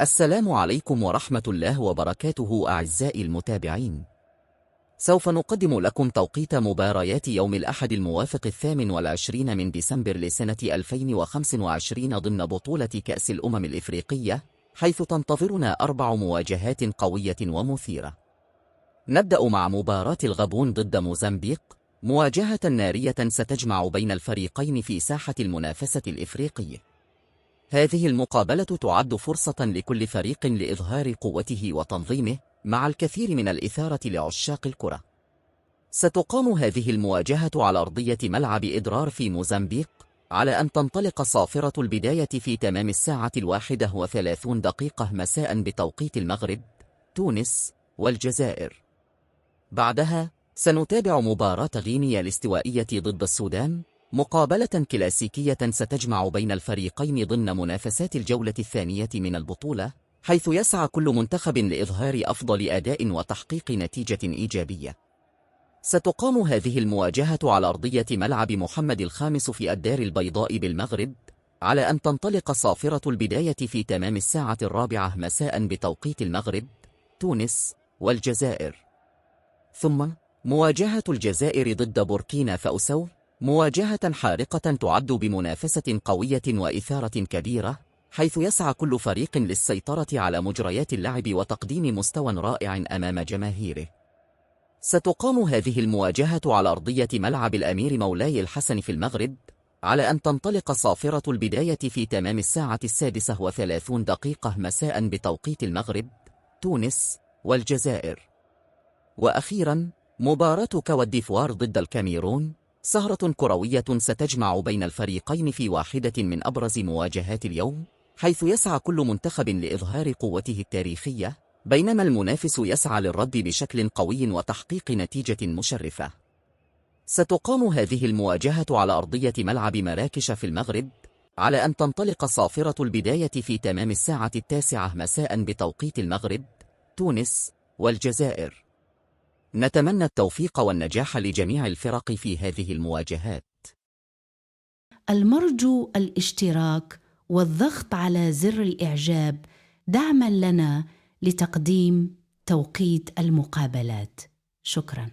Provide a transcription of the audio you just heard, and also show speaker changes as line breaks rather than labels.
السلام عليكم ورحمة الله وبركاته أعزائي المتابعين. سوف نقدم لكم توقيت مباريات يوم الأحد الموافق 28 من ديسمبر لسنة 2025 ضمن بطولة كأس الأمم الإفريقية، حيث تنتظرنا 4 مواجهات قوية ومثيرة. نبدأ مع مباراة الغابون ضد موزمبيق، مواجهة نارية ستجمع بين الفريقين في ساحة المنافسة الإفريقية. هذه المقابلة تعد فرصة لكل فريق لإظهار قوته وتنظيمه، مع الكثير من الإثارة لعشاق الكرة. ستقام هذه المواجهة على أرضية ملعب إدرار في موزمبيق، على أن تنطلق صافرة البداية في تمام 1:30 مساء بتوقيت المغرب، تونس والجزائر. بعدها سنتابع مباراة غينيا الاستوائية ضد السودان، مقابلة كلاسيكية ستجمع بين الفريقين ضمن منافسات الجولة الثانية من البطولة، حيث يسعى كل منتخب لإظهار أفضل أداء وتحقيق نتيجة إيجابية. ستقام هذه المواجهة على أرضية ملعب محمد الخامس في الدار البيضاء بالمغرب، على أن تنطلق صافرة البداية في تمام 4:00 مساء بتوقيت المغرب، تونس والجزائر. ثم مواجهة الجزائر ضد بوركينا فاسو، مواجهة حارقة تعد بمنافسة قوية وإثارة كبيرة، حيث يسعى كل فريق للسيطرة على مجريات اللعب وتقديم مستوى رائع أمام جماهيره. ستقام هذه المواجهة على أرضية ملعب الأمير مولاي الحسن في المغرب، على أن تنطلق صافرة البداية في تمام 1:36 مساء بتوقيت المغرب، تونس والجزائر. وأخيرا مباراة كوت ديفوار ضد الكاميرون، سهرة كروية ستجمع بين الفريقين في واحدة من أبرز مواجهات اليوم، حيث يسعى كل منتخب لإظهار قوته التاريخية، بينما المنافس يسعى للرد بشكل قوي وتحقيق نتيجة مشرفة. ستقام هذه المواجهة على أرضية ملعب مراكش في المغرب، على أن تنطلق صافرة البداية في تمام 9:00 مساء بتوقيت المغرب، تونس والجزائر. نتمنى التوفيق والنجاح لجميع الفرق في هذه المواجهات.
المرجو الاشتراك والضغط على زر الإعجاب دعماً لنا لتقديم توقيت المقابلات. شكراً.